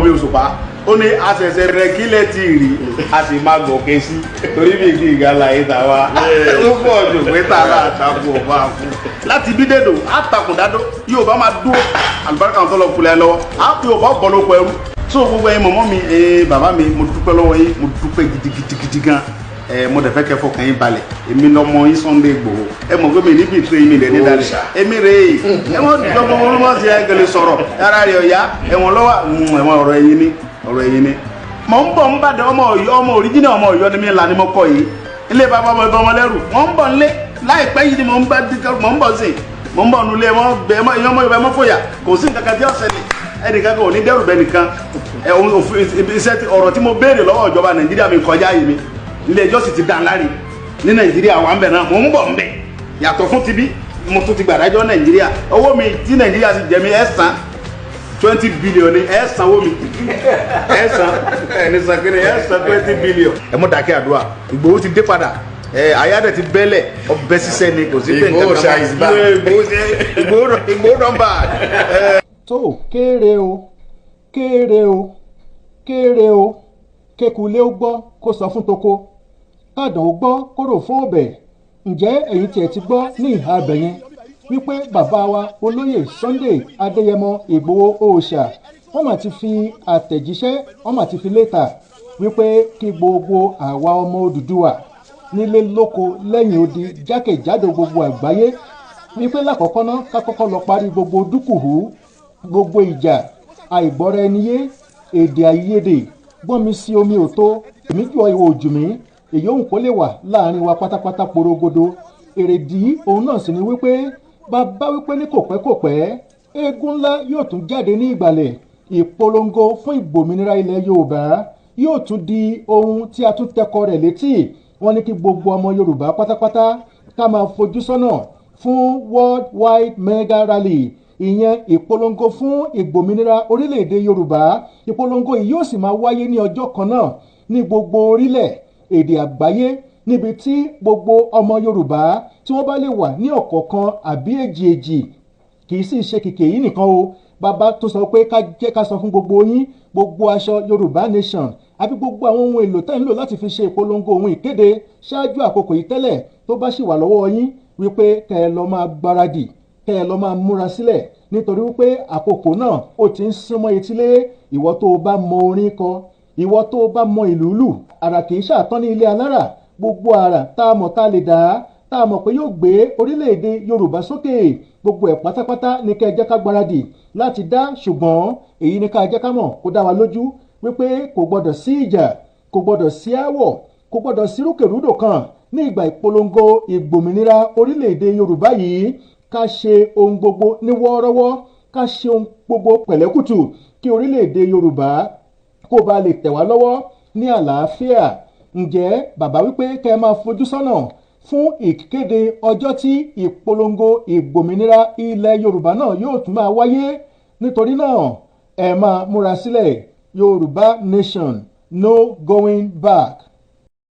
mi Òṣùpá ó ní àṣẹ̀ṣẹ̀ rẹ̀ kílẹ̀ tí rí a sì máa gòkè sí torí bí kí ìgbà láyé ta wá ó pọ̀ jù pé tààrà àtàkùn ọba fún láti bí dèdò àtàkùn dádó yóò bá máa dúró àlùbáríkà tó lọ kulẹ̀ lọ́wọ́ á fi ọba bọ́ lóko ẹrú tó gbogbo ẹ̀yin mọ̀mọ́ mi bàbá mi mo dúpẹ́ lọ́wọ́ yín mo dúpẹ́ gidigidi gan mo dẹ̀ fẹ́ kẹ́ fọkàn yín balẹ̀ èmi lọ́mọ yín Sunday Igboho ẹ mọ̀ pé mi níbi ìtúrẹ́ yín mi dẹ̀ ní dalẹ̀ èmi rè é ẹ mọ̀ dùgbọ́ gbogbo olúmọ̀ sí ẹ gẹ̀lẹ́ sọ̀rọ̀ ara rẹ̀ ọ̀yá ẹ̀wọ̀n lọ́wọ́ ẹ̀wọ̀n ọ̀rọ̀ ẹ̀yin ni mọ̀ ń bọ̀ ń bá dẹ ọmọ Ọ̀yọ́ ọmọ òríjìnà ọmọ Ọ̀yọ́ ni mi là ni mo kọ yìí ilé bàbá ọmọ ìbọn ọmọ lẹ́rù mọ̀ ń bọ̀ nílé láìpẹ́ yìí ni mọ̀ ń bọ̀ sí mọ̀ ń bọ̀ nulẹ̀ ọmọ Yorùbá ẹmọ Foya kò sí nǹkan kan tí ó ṣẹlẹ̀ ẹnìkan kò ní dẹ́rù bẹ́ẹ̀ nìkan iṣẹ́ ọ̀rọ̀ tí mo béèrè lọ́wọ́ ìjọba Nàìjíríà mi kọjá yìí mi ilé ẹjọ́ sì ti dá láre ní Nàìjíríà wà ń bẹ̀ náà mò ń bọ̀ ń bẹ̀ yàtọ̀ fún tibí mo tún ti gbàdájọ́ Nàìjíríà owó mi tí Nàìjíríà ti jẹ mi ẹ̀sán 20 billion ni ẹ̀sán owó mi ẹ̀sán ẹni sàkéré ẹ̀sán 20 billion. ẹ mọ dákẹ́ àdúrà Ìgbòho ti dé padà àyàdẹ ti bẹ́lẹ̀ ọbẹ̀ ṣiṣẹ́ ni kò sí pé nǹkan kan Ìgbòho nọ́mbà. tó kéré o kékulé ó gbọ́ kó sọ fún toko kádàn ó gbọ́ kó rò fún ọbẹ̀ ǹjẹ́ ẹ̀yin tiẹ̀ ti gbọ́ ní ìhà abẹ̀ yẹn wípé bàbá wa olóyè Sunday Adeyemo Igboho Oosa wọ́n mà ti fi àtẹ̀jíṣẹ́ wọ́n mà ti fi létà wípé kí gbogbo àwa ọmọ Oduduwa nílé lóko lẹ́yìn odi jákèjádò gbogbo àgbáyé wípé lákọ̀ọ́kọ́ náà ká kọ́kọ́ lọ parí gbogbo dúkùhù gbogbo ìjà àìgbọ́ra ẹni yé èdè àìyedè gbọ́n mi sí omi ò tó èmi jù ọ ìwò òjò mi èyí òun kò lè wà láàrin wa pátápátá porogodo èrèdí òun náà sì ni wípé bàbá wípé ní kòpẹ́kòpẹ́ eégún ńlá yóò tún jáde ní ìgbàlẹ̀ ìpolongo fún ìgbòmìnira ilẹ̀ Yorùbá yóò tún di ohun tí a tún tẹkọ rẹ̀ létí wọ́n ní kí gbogbo ọmọ Yorùbá pátápátá ká máa fojú sọ́nà fún world wide mega rally ìyẹn ìpolongo fún ìgbòmìnira orílẹ̀-èdè Yorùbá ìpolongo yìí yóò sì máa wáyé ní ọjọ́ kan náà ní gbogbo orílẹ̀ èdè àgbáyé níbi tí gbogbo ọmọ Yorùbá tí wọ́n bá lè wà ní ọ̀kọ̀ọ̀kan àbí èjì kì í sì ṣe kìkì yìí nìkan o bàbá tó sọ pé ká jẹ́ ká sọ fún gbogbo yín gbogbo aṣọ Yorùbá nation àbí gbogbo àwọn ohun èlò tẹ́ ń lò láti fi ṣe ìpolongo ohun ìkéde ṣáájú àkókò yìí tẹ́lẹ̀ tó bá sì wà lọ́wọ́ yín wípé kẹ́ ẹ lọ máa gbáradì kẹ́ ẹ lọ máa múra sílẹ̀ nítorí wípé àkókò náà ó ti ń súnmọ́ etílé ìwọ tó o bá mọ orin kọ ìwọ tó o bá mọ ìlú lù àrà kì í ṣàtán ní ilé alára gbogbo àrà tá a mọ̀ tá a lè dá tá a mọ̀ pé yóò gbé orílẹ̀-èdè Yorùbá sókè gbogbo ẹ̀ pátápátá ní kẹ́ ẹ jẹ́ ká gbáradì láti dá ṣùgbọ́n èyí ní ká jẹ́ ká mọ̀ kó dá wa lójú wípé kò gbọdọ̀ sí ìjà kò gbọdọ̀ sí aáwọ̀ kò gbọdọ̀ sí rúkèrúdò kan ní ìgbà ìpolongo ìgbòmìnira orílẹ̀-èdè Yorùbá yìí ká ṣe ohun gbogbo ní wọ́ọ́rọ́wọ́ ká ṣe ohun gbogbo pẹ̀lẹ́kùtù kí orílẹ̀-èdè Yorùbá kó ba lè tẹ̀ wá lọ́wọ́ ní àlàáfíà ǹjẹ́ bàbá wípé kẹ́ ẹ máa fojú sọ́nà fún ìkéde ọjọ́ tí ìpolongo ìgbòmìnira ilẹ̀ Yorùbá náà yóò tún máa wáyé nítorí náà ẹ máa múra sílẹ̀ Yorùbá nation no going back.